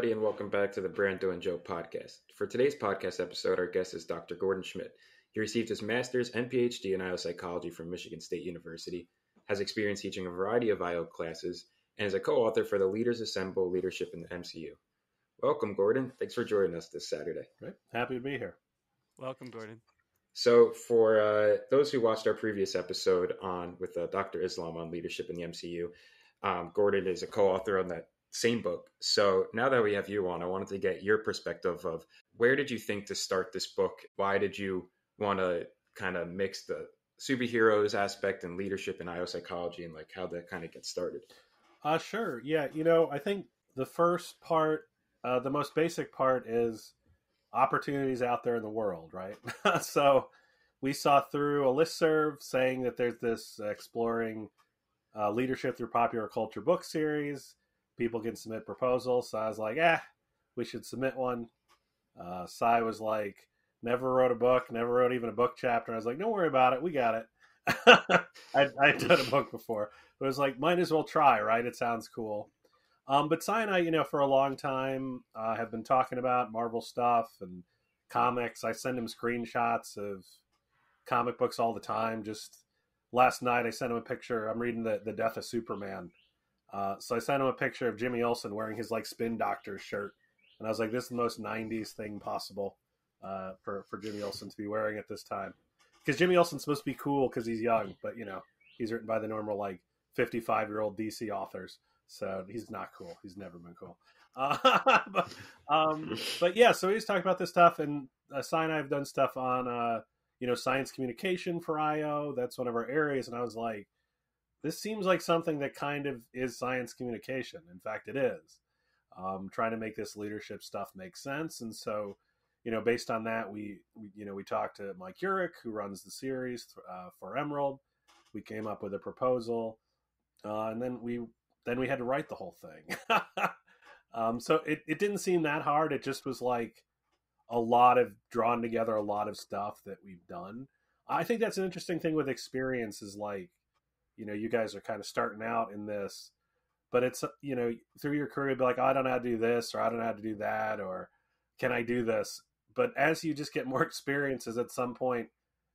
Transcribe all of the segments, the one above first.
everybody, and welcome back to the Brando and Joe podcast. For today's podcast episode, our guest is Dr. Gordon Schmidt. He received his master's and Ph.D. in IO psychology from Michigan State University, has experience teaching a variety of IO classes, and is a co-author for the Leaders Assemble Leadership in the MCU. Welcome, Gordon. Thanks for joining us this Saturday. Great. Happy to be here. Welcome, Gordon. So for those who watched our previous episode with Dr. Islam on leadership in the MCU, Gordon is a co-author on that same book. So now that we have you on, I wanted to get your perspective of where did you think to start this book? Why did you want to kind of mix the superheroes aspect and leadership in IO psychology, and like how that kind of gets started? Sure. Yeah. I think the first part, the most basic part is opportunities out there in the world, right? So we saw through a listserv saying that there's this exploring leadership through popular culture book series. People can submit proposals. So I was like, we should submit one. Sai was like, never wrote a book, never wrote even a book chapter. I was like, don't worry about it. We got it. I'd done a book before. But it was like, might as well try, right? It sounds cool. But Sai and I, for a long time have been talking about Marvel stuff and comics. I send him screenshots of comic books all the time. Just last night, I sent him a picture. I'm reading the Death of Superman. So I sent him a picture of Jimmy Olsen wearing his like Spin Doctors shirt. And I was like, this is the most 90s thing possible for Jimmy Olsen to be wearing at this time. Because Jimmy Olsen's supposed to be cool because he's young, but he's written by the normal like 55-year-old DC authors. So he's not cool. He's never been cool. But yeah, so we just talked about this stuff, and Sai and I have done stuff on science communication for IO. That's one of our areas, and I was like, this seems like something that kind of is science communication. In fact, it is. Trying to make this leadership stuff make sense. And so, based on that, we talked to Mike Urich, who runs the series for Emerald. We came up with a proposal, and then we had to write the whole thing. So it didn't seem that hard. It just was like drawn together a lot of stuff that we've done. I think that's an interesting thing with experience is like, you guys are kind of starting out in this, but it's, through your career, you'll be like, oh, I don't know how to do this, or I don't know how to do that, or can I do this? But as you just get more experiences at some point,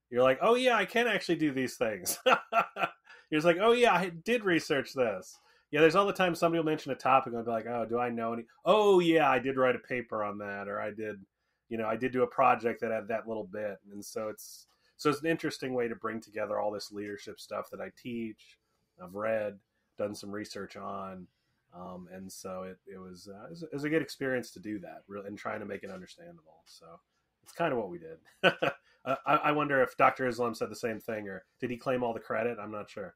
you're like, oh yeah, I can actually do these things. You're just like, oh yeah, I did research this. Yeah, there's all the time somebody will mention a topic and I'll be like, oh, do I know any? Oh yeah, I did write a paper on that, or I did do a project that had that little bit. And so it's an interesting way to bring together all this leadership stuff that I teach, I've read, done some research on. And so it was a good experience to do that, really, and trying to make it understandable. So it's kind of what we did. I wonder if Dr. Islam said the same thing, or did he claim all the credit? I'm not sure.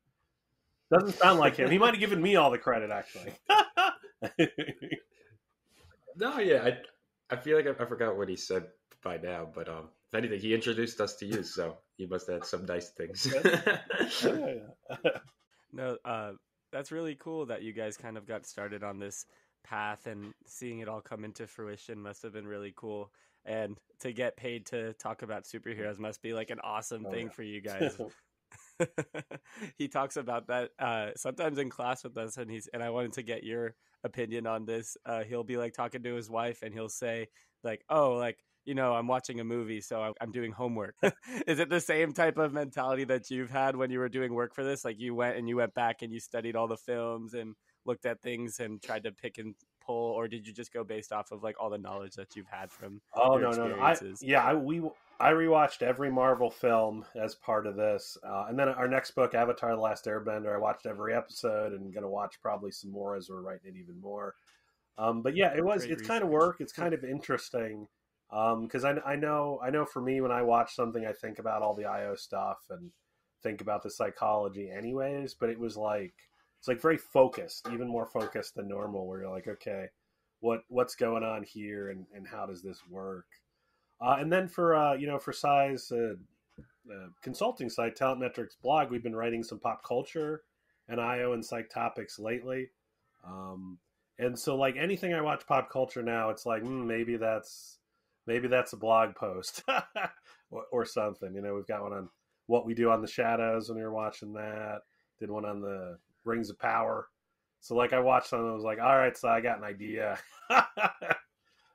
Doesn't sound like him. He might have given me all the credit, actually. No, yeah, I feel like I forgot what he said by now, but if anything, he introduced us to you, so he must have had some nice things. No, that's really cool that you guys kind of got started on this path, and seeing it all come into fruition must have been really cool. And to get paid to talk about superheroes must be like an awesome thing for you guys. He talks about that sometimes in class with us, and I wanted to get your opinion on this. He'll be like talking to his wife, and he'll say like, oh, like, I'm watching a movie, so I'm doing homework. Is it the same type of mentality that you've had when you were doing work for this? Like you went back and you studied all the films and looked at things and tried to pick and pull, or did you just go based off of like all the knowledge that you've had from your experiences? I rewatched every Marvel film as part of this, and then our next book, Avatar: The Last Airbender, I watched every episode, and going to watch probably some more as we're writing it even more. But yeah, it's kind of work. It's kind of interesting. Because I know for me, when I watch something, I think about all the IO stuff and think about the psychology anyways, but it's like very focused, even more focused than normal, where you're like, okay, what's going on here, and how does this work? And then for Sai's consulting site, Talent Metrics blog, we've been writing some pop culture and IO and psych topics lately. And so like anything I watch pop culture now, it's like, maybe that's a blog post or something. We've got one on What We Do on the Shadows when we were watching that. Did one on the Rings of Power. So like I watched something, I was like, all right, so I got an idea.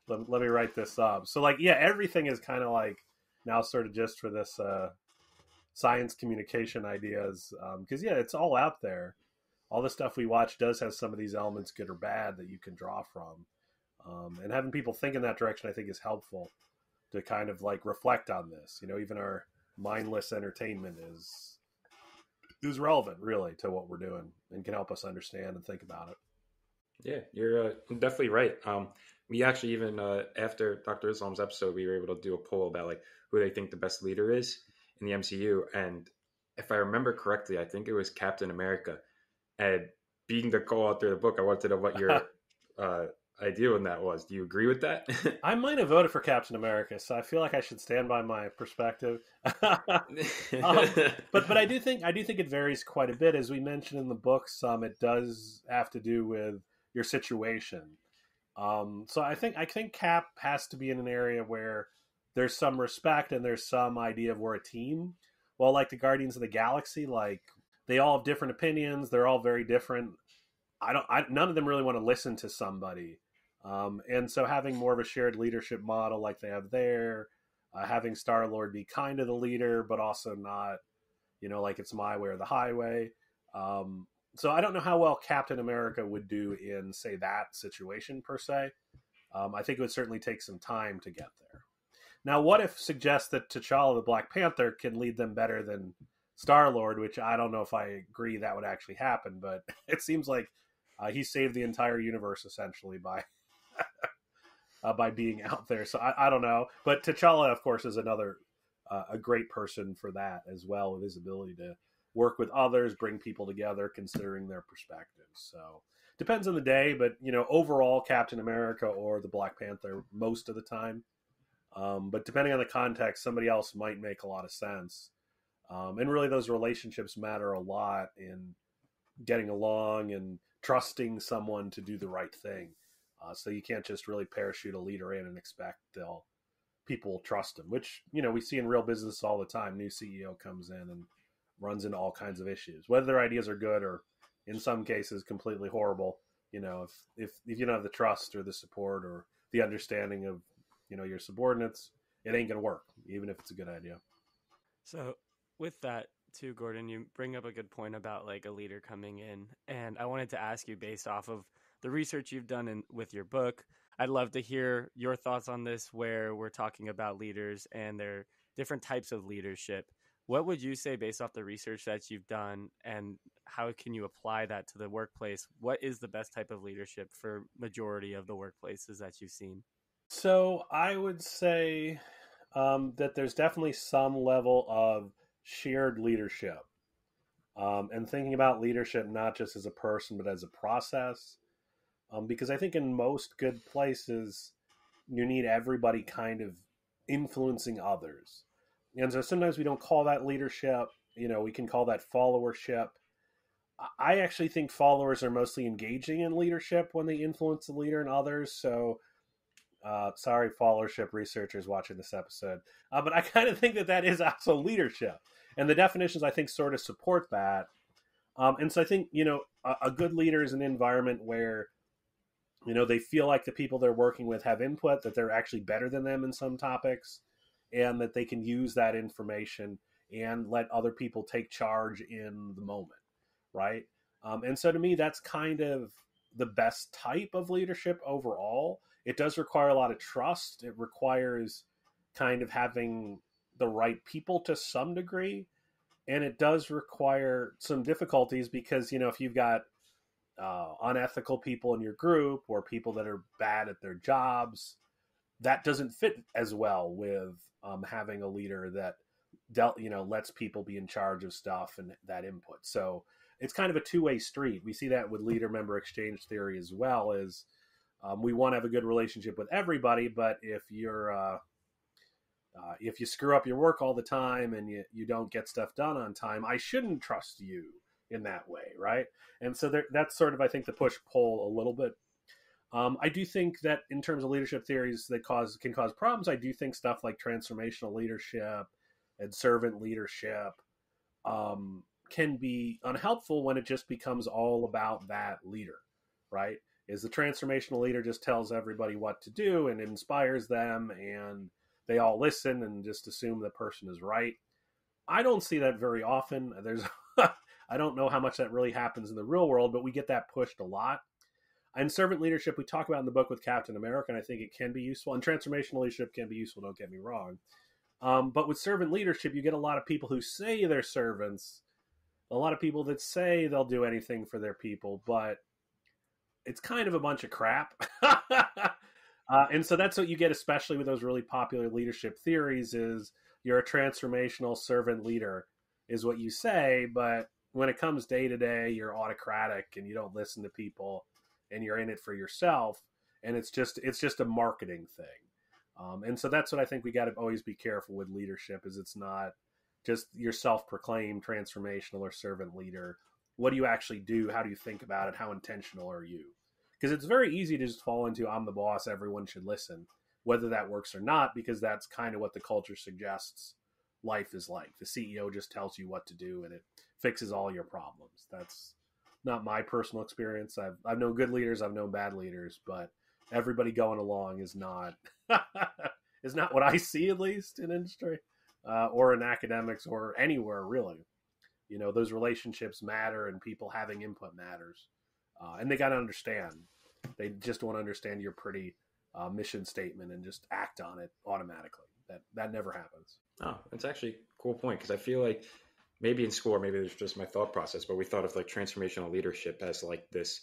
Let me write this up. So like, yeah, everything is kind of like now sort of just for this science communication ideas. Because yeah, it's all out there. All the stuff we watch does have some of these elements, good or bad, that you can draw from. And having people think in that direction, I think, is helpful to kind of like reflect on this. You know, even our mindless entertainment is relevant, really, to what we're doing and can help us understand and think about it. Yeah, you're definitely right. We actually even after Dr. Islam's episode, we were able to do a poll about like who they think the best leader is in the MCU, and if I remember correctly, I think it was Captain America. And being the co-author of the book, I wanted to know what your uh, idea on that was. Do you agree with that? I might have voted for Captain America, so I feel like I should stand by my perspective. But I do think it varies quite a bit, as we mentioned in the book. Some it does have to do with your situation. So I think Cap has to be in an area where there's some respect and there's some idea of we're a team. Well, like the Guardians of the Galaxy, like they all have different opinions. They're all very different. None of them really want to listen to somebody. And so having more of a shared leadership model like they have there, having Star-Lord be kind of the leader, but also not, like it's my way or the highway. So I don't know how well Captain America would do in, say, that situation per se. I think it would certainly take some time to get there. Now, what if suggests that T'Challa the Black Panther can lead them better than Star-Lord, which I don't know if I agree that would actually happen, but it seems like he saved the entire universe essentially by being out there. So I don't know. But T'Challa, of course, is another a great person for that as well, with his ability to work with others, bring people together, considering their perspectives. So depends on the day, but overall, Captain America or the Black Panther most of the time. But depending on the context, somebody else might make a lot of sense. And really, those relationships matter a lot in getting along and trusting someone to do the right thing. So you can't just really parachute a leader in and expect people will trust them, which, we see in real business all the time. New CEO comes in and runs into all kinds of issues, whether their ideas are good or in some cases completely horrible. If you don't have the trust or the support or the understanding of, your subordinates, it ain't going to work, even if it's a good idea. So with that too, Gordon, you bring up a good point about like a leader coming in. And I wanted to ask you, based off of the research you've done with your book, I'd love to hear your thoughts on this, where we're talking about leaders and their different types of leadership. What would you say, based off the research that you've done, and how can you apply that to the workplace? What is the best type of leadership for majority of the workplaces that you've seen? So I would say that there's definitely some level of shared leadership, and thinking about leadership not just as a person but as a process. Because I think in most good places, you need everybody kind of influencing others. And so sometimes we don't call that leadership, we can call that followership. I actually think followers are mostly engaging in leadership when they influence the leader and others. So, sorry, followership researchers watching this episode. But I kind of think that is also leadership. And the definitions, I think, sort of support that. And so I think, a good leader is an environment where they feel like the people they're working with have input, that they're actually better than them in some topics, and that they can use that information and let other people take charge in the moment, right? And so to me, that's kind of the best type of leadership overall. It does require a lot of trust. It requires kind of having the right people to some degree. And it does require some difficulties because, if you've got unethical people in your group or people that are bad at their jobs, that doesn't fit as well with having a leader that lets people be in charge of stuff and that input. So it's kind of a two-way street. We see that with leader member exchange theory as well. As we want to have a good relationship with everybody, but if you screw up your work all the time and you don't get stuff done on time, I shouldn't trust you in that way, right? And so that's sort of, I think, the push-pull a little bit. I do think that in terms of leadership theories that can cause problems, I do think stuff like transformational leadership and servant leadership can be unhelpful when it just becomes all about that leader, right? Is the transformational leader just tells everybody what to do and inspires them, and they all listen and just assume the person is right. I don't see that very often. There's I don't know how much that really happens in the real world, but we get that pushed a lot. And servant leadership, we talk about in the book with Captain America, and I think it can be useful. And transformational leadership can be useful, don't get me wrong. But with servant leadership, you get a lot of people who say they're servants, a lot of people that say they'll do anything for their people, but it's kind of a bunch of crap. And so that's what you get, especially with those really popular leadership theories, is you're a transformational servant leader is what you say, but when it comes day to day, you're autocratic and you don't listen to people and you're in it for yourself. And it's just a marketing thing. And so that's what I think we got to always be careful with leadership, is it's not just your self-proclaimed transformational or servant leader. What do you actually do? How do you think about it? How intentional are you? Because it's very easy to just fall into, I'm the boss, everyone should listen, whether that works or not, because that's kind of what the culture suggests life is like. The CEO just tells you what to do and it fixes all your problems. That's not my personal experience. I've known good leaders, I've known bad leaders, but everybody going along is not is not what I see, at least in industry or in academics or anywhere really. You know, those relationships matter and people having input matters. And they got to understand. They just want to understand your pretty mission statement and just act on it automatically. That never happens. Oh, that's actually a cool point, because I feel like maybe in school, or maybe it's just my thought process, but we thought of like transformational leadership as like this,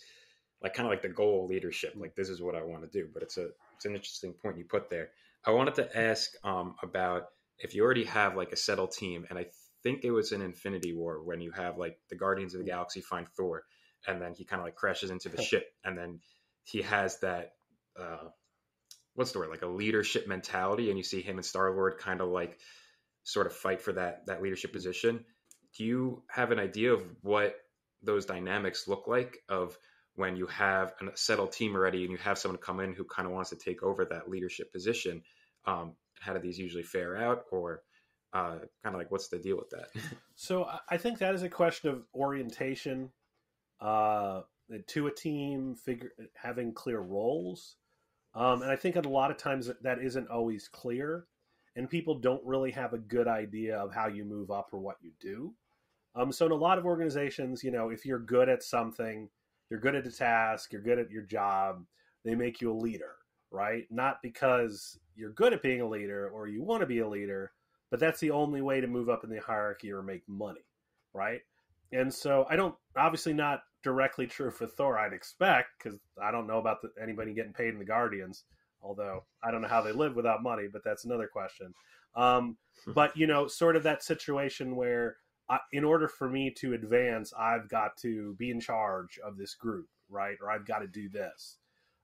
like kind of like the goal leadership. Like, this is what I want to do. But it's an interesting point you put there. I wanted to ask about if you already have like a settled team, and I think it was in Infinity War when you have like the Guardians of the Galaxy find Thor, and then he kind of like crashes into the ship, and then he has that what's the word, like a leadership mentality, and you see him and Star-Lord kind of like sort of fight for that leadership position. Do you have an idea of what those dynamics look like, of when you have a settled team already and you have someone come in who kind of wants to take over that leadership position? How do these usually fare out, or kind of like what's the deal with that? So I think that is a question of orientation to a team, having clear roles. And I think a lot of times that isn't always clear, and people don't really have a good idea of how you move up or what you do. So in a lot of organizations, you know, if you're good at something, you're good at a task, you're good at your job, they make you a leader, right? Not because you're good at being a leader or you want to be a leader, but that's the only way to move up in the hierarchy or make money, right? And so obviously not directly true for Thor, I'd expect, because I don't know about anybody getting paid in the Guardians, although I don't know how they live without money, but that's another question. But, you know, sort of that situation where in order for me to advance, I've got to be in charge of this group, right? Or I've got to do this.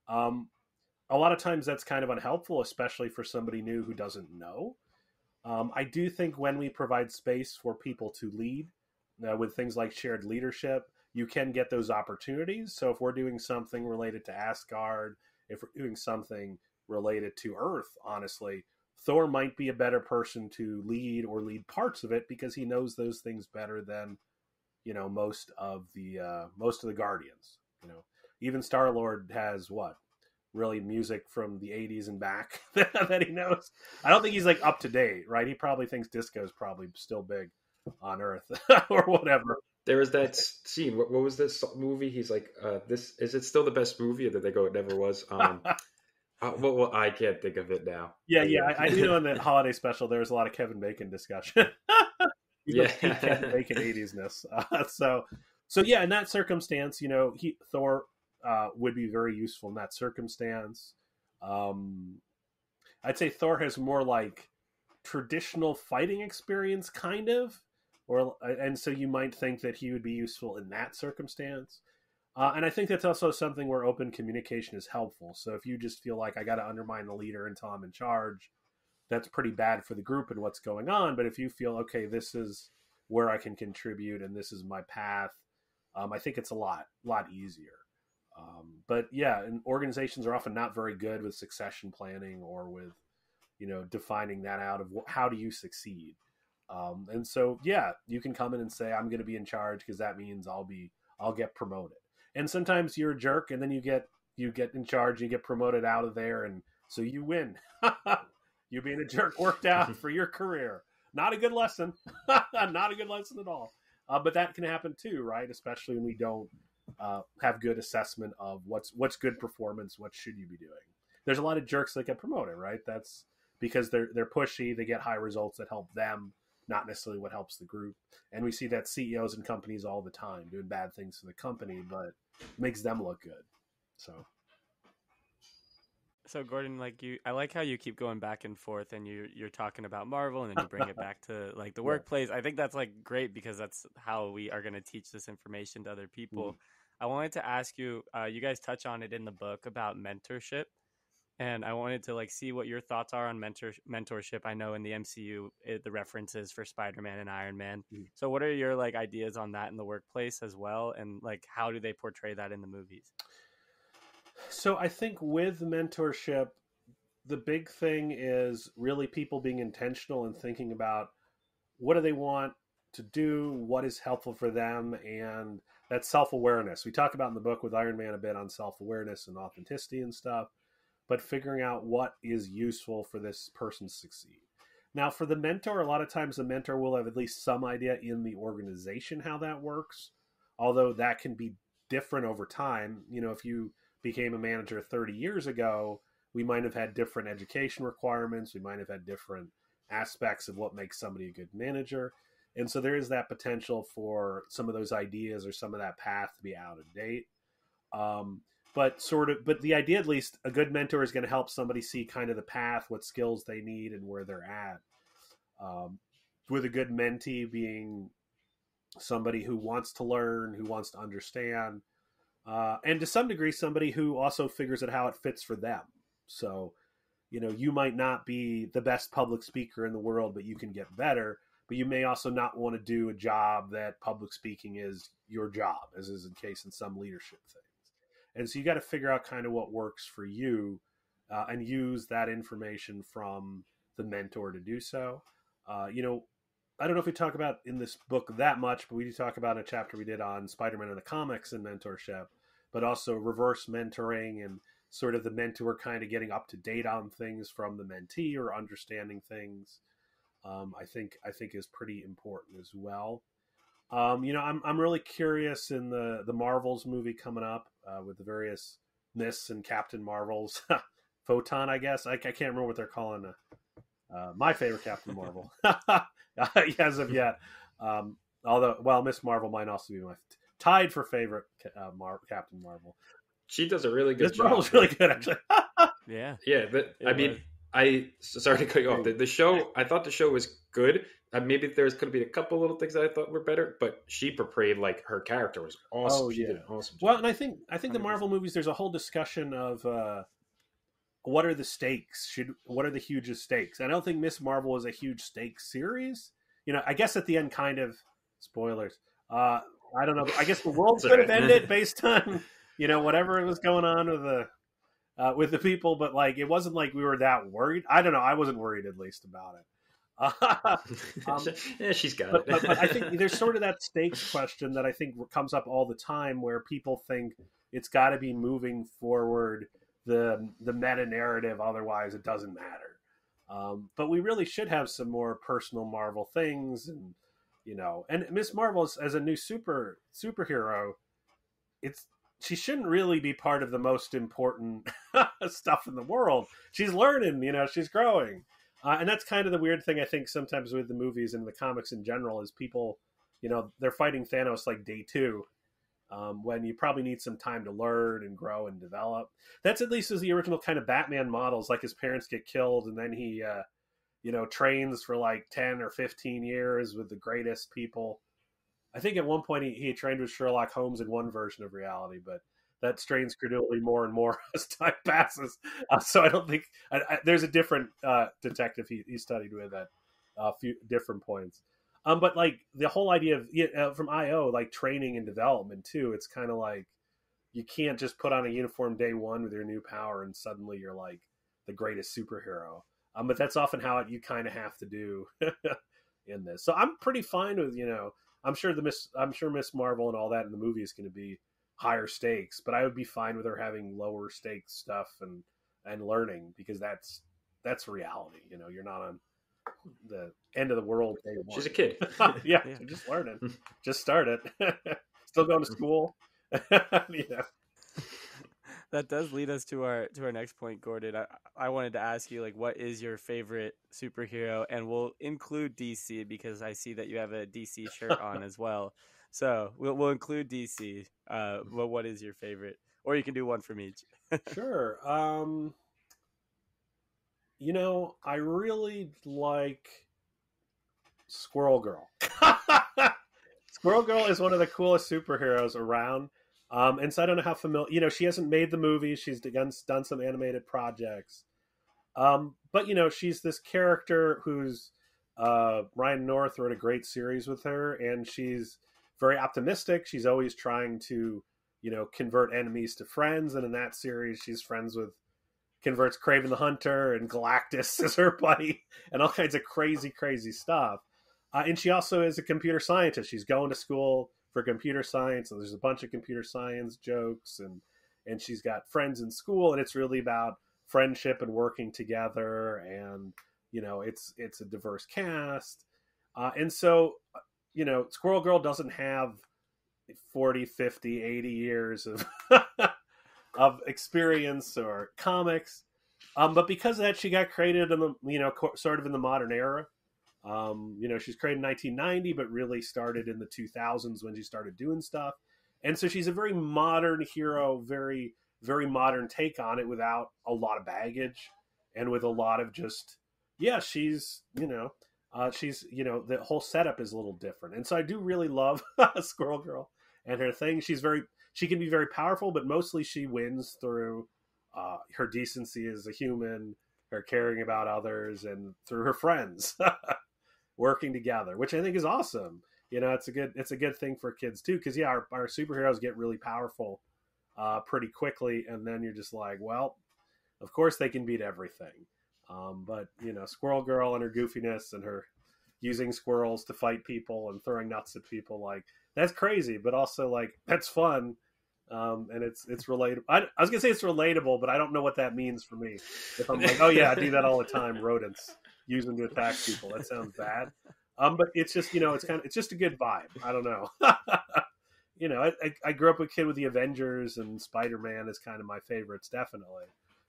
A lot of times that's kind of unhelpful, especially for somebody new who doesn't know. I do think when we provide space for people to lead with things like shared leadership, you can get those opportunities. So if we're doing something related to Asgard, if we're doing something related to Earth, honestly, Thor might be a better person to lead or lead parts of it, because he knows those things better than, you know, most of the Guardians. You know, even Star-Lord has really music from the 80s and back that he knows. I don't think he's like up to date, right? He probably thinks disco is probably still big on Earth or whatever. There was that scene. What was this movie? He's like, "This is it still the best movie?" Or did they go, "It never was"? Well, I can't think of it now. Yeah. I do know in the holiday special there was a lot of Kevin Bacon discussion. Kevin Bacon 80s-ness. So yeah, in that circumstance, you know, Thor would be very useful in that circumstance. I'd say Thor has more like traditional fighting experience, kind of. And so you might think that he would be useful in that circumstance. And I think that's also something where open communication is helpful. So if you just feel like I got to undermine the leader until I'm in charge, that's pretty bad for the group and what's going on. But if you feel, okay, this is where I can contribute and this is my path, I think it's a lot easier. But yeah, and organizations are often not very good with succession planning or with, you know, defining that out of how do you succeed. And so, yeah, you can come in and say, I'm going to be in charge because that means I'll get promoted. And sometimes you're a jerk and then you get in charge, you get promoted out of there. And so you win. You being a jerk worked out for your career. Not a good lesson. Not a good lesson at all. But that can happen too, right? Especially when we don't have good assessment of what's good performance, what should you be doing. There's a lot of jerks that get promoted, right? That's because they're pushy, they get high results that help them, not necessarily what helps the group. And we see that CEOs and companies all the time doing bad things for the company, but it makes them look good. So Gordon, I like how you keep going back and forth, and you're talking about Marvel, and then you bring it back to like the workplace. I think that's like great because that's how we are going to teach this information to other people. I wanted to ask you, you guys touch on it in the book about mentorship, and I wanted to see what your thoughts are on mentorship. I know in the MCU, the references for Spider-Man and Iron Man. So what are your ideas on that in the workplace as well, and how do they portray that in the movies? So I think with mentorship, the big thing is really people being intentional and thinking about what do they want to do, what is helpful for them, and that self-awareness. We talk about in the book with Iron Man a bit on self-awareness and authenticity and stuff, but figuring out what is useful for this person to succeed. Now, for the mentor, a lot of times the mentor will have at least some idea in the organization how that works, although that can be different over time. If you became a manager 30 years ago, we might have had different education requirements. We might have had different aspects of what makes somebody a good manager. And so there is that potential for some of those ideas or some of that path to be out of date. But the idea, at least, a good mentor is going to help somebody see kind of the path, what skills they need and where they're at. With a good mentee being somebody who wants to learn, who wants to understand, and to some degree, somebody who also figures out how it fits for them. So, you might not be the best public speaker in the world, but you can get better. But you may also not want to do a job that public speaking is your job, as is the case in some leadership things. And so you got to figure out kind of what works for you and use that information from the mentor to do so. I don't know if we talk about in this book that much, but we do talk about a chapter we did on Spider-Man in the comics and mentorship, but also reverse mentoring and sort of the mentor kind of getting up to date on things from the mentee or understanding things. I think is pretty important as well. I'm really curious in the Marvels movie coming up with the various Miss and Captain Marvels, Photon, I guess. I can't remember what they're calling my favorite Captain Marvel as of yet. Although, Miss Marvel might also be my tied for favorite Captain Marvel. She does a really good Miss job. Marvel's really good, actually. Yeah. But sorry to cut you off. The show, I thought the show was good. Maybe could have been a couple little things that I thought were better, but she portrayed her character was awesome. She did an awesome job. Well, and I think the Marvel movies, there's a whole discussion of what are the stakes? What are the hugest stakes? I don't think Miss Marvel is a huge stakes series. I guess at the end, kind of spoilers. I don't know. I guess the world could have ended based on whatever was going on with the people, but it wasn't like we were that worried. I don't know. I wasn't worried, at least, about it. Yeah, she's got it. But I think there's sort of that stakes question that I think comes up all the time, where people think it's got to be moving forward the meta narrative, otherwise it doesn't matter. But we really should have some more personal Marvel things, and Miss Marvel as a new superhero, she shouldn't really be part of the most important stuff in the world. She's learning, she's growing. And that's kind of the weird thing, I think, sometimes with the movies and the comics in general, is people, they're fighting Thanos day 2, when you probably need some time to learn and grow and develop. That's at least as the original kind of Batman models, his parents get killed and then he, trains for 10 or 15 years with the greatest people. I think at one point he trained with Sherlock Holmes in one version of reality, but that strains credulity more and more as time passes. So I don't think there's a different detective he studied with at a few different points. But the whole idea of from IO, training and development too, it's kind of you can't just put on a uniform day 1 with your new power and suddenly you're the greatest superhero. But that's often how you kind of have to do in this. So I'm pretty fine with, I'm sure Miss Marvel and all that in the movie is going to be higher stakes, but I would be fine with her having lower stakes stuff and learning, because that's reality. You're not on the end of the world day one. She's a kid. Yeah, so just learning. Just start it. Still going to school. That does lead us to our next point, Gordon. I wanted to ask you, like, what is your favorite superhero? And we'll include DC, because I see that you have a DC shirt on as well. So we'll include DC. But what is your favorite? Or you can do one from each. Sure. I really like Squirrel Girl. Squirrel Girl is one of the coolest superheroes around. And so I don't know how familiar, she hasn't made the movie. She's done some animated projects. But, she's this character who's, Ryan North wrote a great series with her, and she's very optimistic. She's always trying to, convert enemies to friends. And in that series, she's converts Kraven the Hunter and Galactus as her buddy, and all kinds of crazy, crazy stuff. And she also is a computer scientist. She's going to school for computer science, and there's a bunch of computer science jokes, and she's got friends in school, and it's really about friendship and working together, and it's a diverse cast, and so Squirrel Girl doesn't have 40, 50, 80 years of of experience or comics, but because of that, she got created in the sort of in the modern era. She's created in 1990, but really started in the 2000s when she started doing stuff. And so she's a very modern hero, very, very modern take on it, without a lot of baggage and with a lot of just, she's the whole setup is a little different. And so I do really love Squirrel Girl and her thing. She can be very powerful, but mostly she wins through her decency as a human, her caring about others, and through her friends. Working together, which I think is awesome. It's a good thing for kids too, because our superheroes get really powerful pretty quickly, and then you're just like, well, of course they can beat everything. But Squirrel Girl and her goofiness and her using squirrels to fight people and throwing nuts at people, like, that's crazy, but also like that's fun. And it's relatable. I was gonna say it's relatable, but I don't know what that means for me. If I'm like, oh yeah, I do that all the time. Rodents, use them to attack people. That sounds bad. But it's just it's just a good vibe. I don't know. I grew up a kid with the Avengers, and Spider-Man is kind of my favorites, definitely.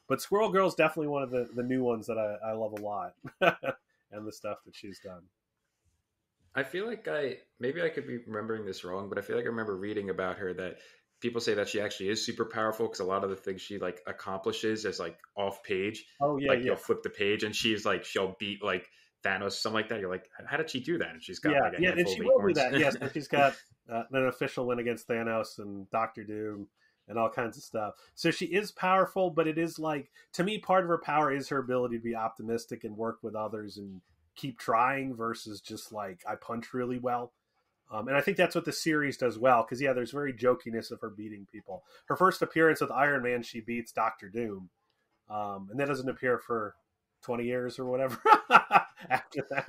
But Squirrel Girl's definitely one of the new ones that I love a lot, and the stuff that she's done. I feel like maybe I could be remembering this wrong, but I feel like I remember reading about her that people say that she actually is super powerful, because a lot of the things she like accomplishes is like off page. Oh yeah, you'll flip the page and she's like, she'll beat like Thanos, something like that. You're like, how did she do that? And she's got like a and she will do that. Yes, and she's got an official win against Thanos and Doctor Doom and all kinds of stuff. So she is powerful, but it is like, to me, part of her power is her ability to be optimistic and work with others and keep trying, versus just like, I punch really well. And I think that's what the series does well, because there's very jokiness of her beating people. Her first appearance with Iron Man, she beats Doctor Doom, and that doesn't appear for 20 years or whatever after that.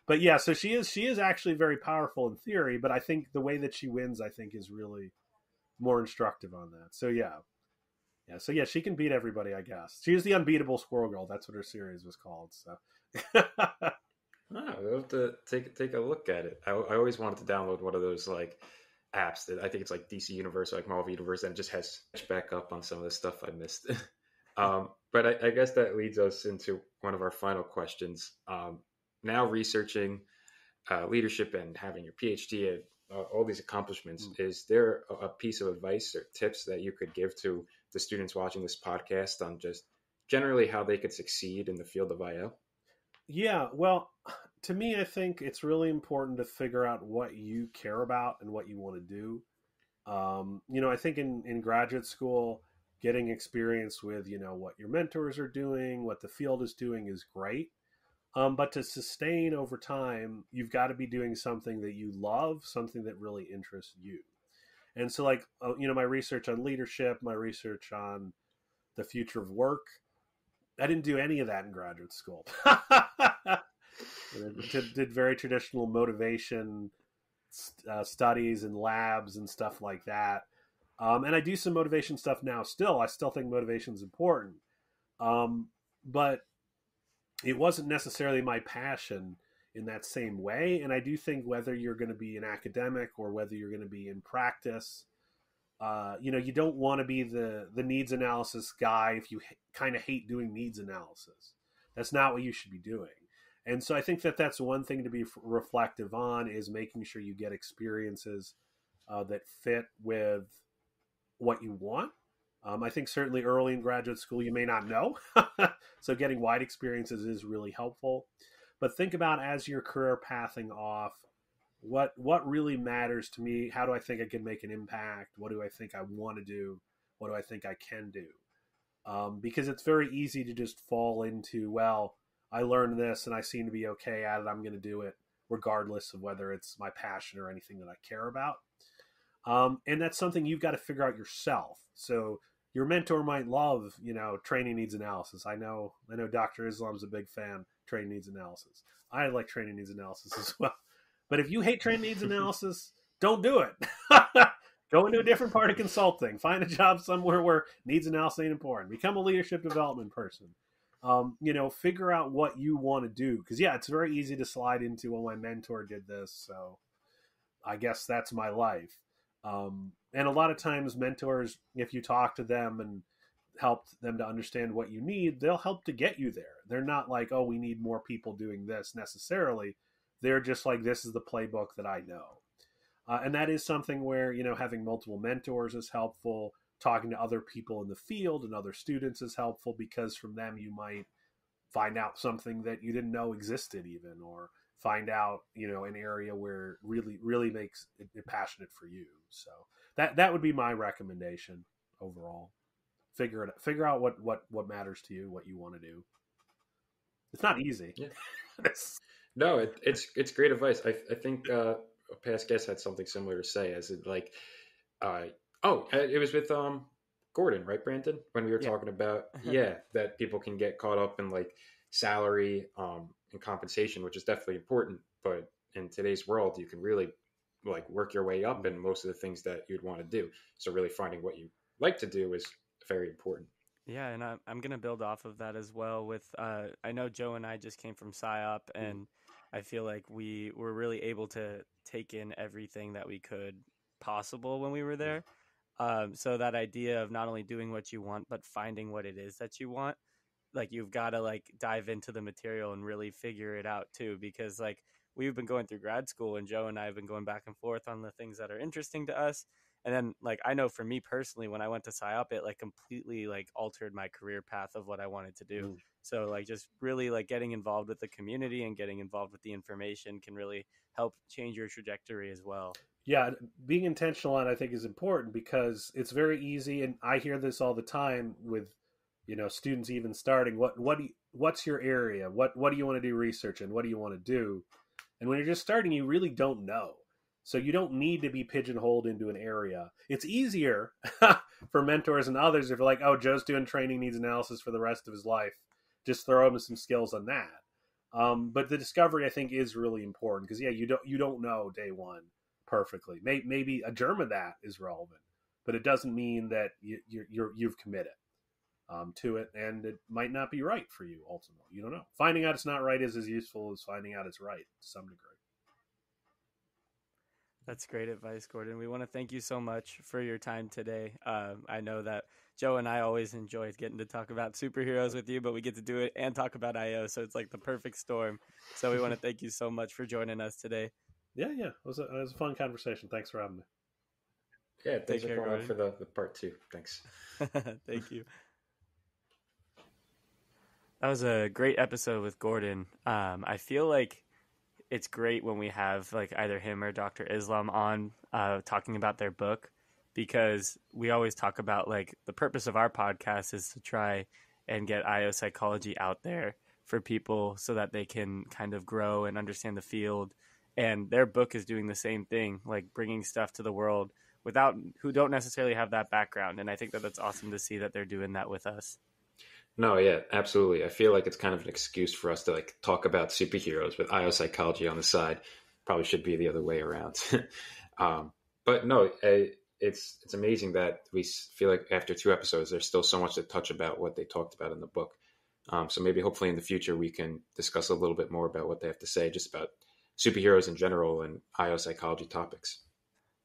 But yeah, so she is actually very powerful in theory, but I think the way that she wins, I think, is really more instructive on that. So so she can beat everybody, I guess. She is the unbeatable Squirrel Girl. That's what her series was called. So. We'll have to take a look at it. I always wanted to download one of those like apps that I think it's like DC Universe or like Marvel Universe, and it just has back up on some of the stuff I missed. But I guess that leads us into one of our final questions. Now researching leadership and having your PhD and all these accomplishments, is there a piece of advice or tips that you could give to the students watching this podcast on just generally how they could succeed in the field of IO? Yeah, well, to me, I think it's really important to figure out what you care about and what you want to do. I think in graduate school, getting experience with, what your mentors are doing, what the field is doing is great. But to sustain over time, you've got to be doing something that you love, something that really interests you. And so like, my research on leadership, my research on the future of work, I didn't do any of that in graduate school. Did very traditional motivation studies and labs and stuff like that. And I do some motivation stuff now. I still think motivation is important, but it wasn't necessarily my passion in that same way. And I do think whether you're going to be an academic or whether you're going to be in practice, you don't want to be the needs analysis guy if you kind of hate doing needs analysis. That's not what you should be doing. And so I think that that's one thing to be reflective on, is making sure you get experiences that fit with what you want. I think certainly early in graduate school, you may not know. So getting wide experiences is really helpful. But think about, as your career pathing off, what really matters to me? How do I think I can make an impact? What do I think I want to do? What do I think I can do? Because it's very easy to just fall into, well, I learned this and I seem to be okay at it, I'm going to do it regardless of whether it's my passion or anything that I care about. And that's something you've got to figure out yourself. So your mentor might love, training needs analysis. I know Dr. Islam's a big fan of training needs analysis. I like training needs analysis as well. But if you hate training needs analysis, don't do it. Go into a different part of consulting. Find a job somewhere where needs analysis ain't important. Become a leadership development person. Figure out what you want to do. Because, it's very easy to slide into, well, my mentor did this, so I guess that's my life. And a lot of times mentors, if you talk to them and help them to understand what you need, they'll help to get you there. They're not like, oh, we need more people doing this necessarily. They're just like, this is the playbook that I know. And that is something where, having multiple mentors is helpful. Talking to other people in the field and other students is helpful, because from them you might find out something that you didn't know existed even, or find out, an area where really makes it passionate for you. So that would be my recommendation overall. Figure out what matters to you, what you want to do. It's not easy. Yeah. No, it's great advice. I think a past guest had something similar to say, as it like, it was with Gordon, right, Brandon? When we were talking about that people can get caught up in like salary and compensation, which is definitely important, but in today's world, you can really like work your way up in most of the things that you'd want to do. So really finding what you like to do is very important. Yeah, and I'm going to build off of that as well with, I know Joe and I just came from PsyOp, and I feel like we were really able to take in everything that we could possible when we were there. So that idea of not only doing what you want, but finding what it is that you want, like you've got to like dive into the material and really figure it out too, because like we've been going through grad school and Joe and I have been going back and forth on the things that are interesting to us. And then like, I know for me personally, when I went to PsyOp, it like completely like altered my career path of what I wanted to do. So like just really like getting involved with the community and getting involved with the information can really help change your trajectory as well. Yeah, being intentional on it, I think, is important, because it's very easy, and I hear this all the time with, students even starting. What's your area? What do you want to do research in? What do you want to do? And when you're just starting, you really don't know. So you don't need to be pigeonholed into an area. It's easier for mentors and others if you're like, oh, Joe's doing training needs analysis for the rest of his life. Just throw him some skills on that. But the discovery, I think, is really important, because you don't know day one perfectly. Maybe a germ of that is relevant, but it doesn't mean that you've committed to it, and it might not be right for you ultimately. You don't know. Finding out it's not right is as useful as finding out it's right to some degree. That's great advice, Gordon. We want to thank you so much for your time today. I know that Joe and I always enjoy getting to talk about superheroes with you, but we get to do it and talk about IO, so it's like the perfect storm. So we want to thank you so much for joining us today. Yeah. It was a fun conversation. Thanks for having me. Yeah, thanks for coming for the part 2. Thanks. Thank you. That was a great episode with Gordon. I feel like it's great when we have like either him or Dr. Islam on talking about their book, because we always talk about like the purpose of our podcast is to try and get IO psychology out there for people so that they can kind of grow and understand the field. And their book is doing the same thing, like bringing stuff to the world who don't necessarily have that background. And I think that that's awesome to see that they're doing that with us. No, yeah, absolutely. I feel like it's kind of an excuse for us to like talk about superheroes with IO psychology on the side. Probably should be the other way around. um, but no, it's amazing that feel like after 2 episodes, there's still so much to touch about what they talked about in the book. So maybe hopefully in the future we can discuss a little bit more about what they have to say, just about superheroes in general and IO psychology topics.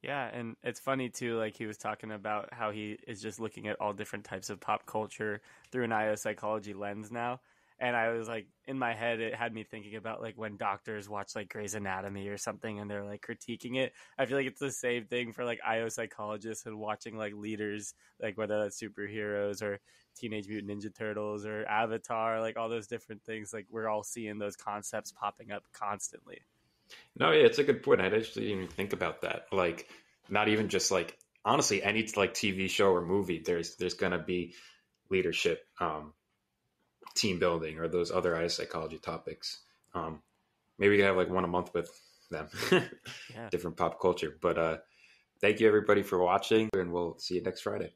Yeah, and it's funny too, like he was talking about how he is just looking at all different types of pop culture through an IO psychology lens now. And I was like, in my head, it had me thinking about like when doctors watch like Grey's Anatomy or something and they're like critiquing it. I feel like it's the same thing for like IO psychologists and watching like leaders, like whether that's superheroes or Teenage Mutant Ninja Turtles or Avatar, like all those different things. Like we're all seeing those concepts popping up constantly. No, yeah, it's a good point. I didn't even think about that. Like, not even just like honestly, any like TV show or movie, there's gonna be leadership, team building, or those other IS psychology topics. Um, Maybe we can have like one a month with them, Yeah. different pop culture. But thank you everybody for watching, and we'll see you next Friday.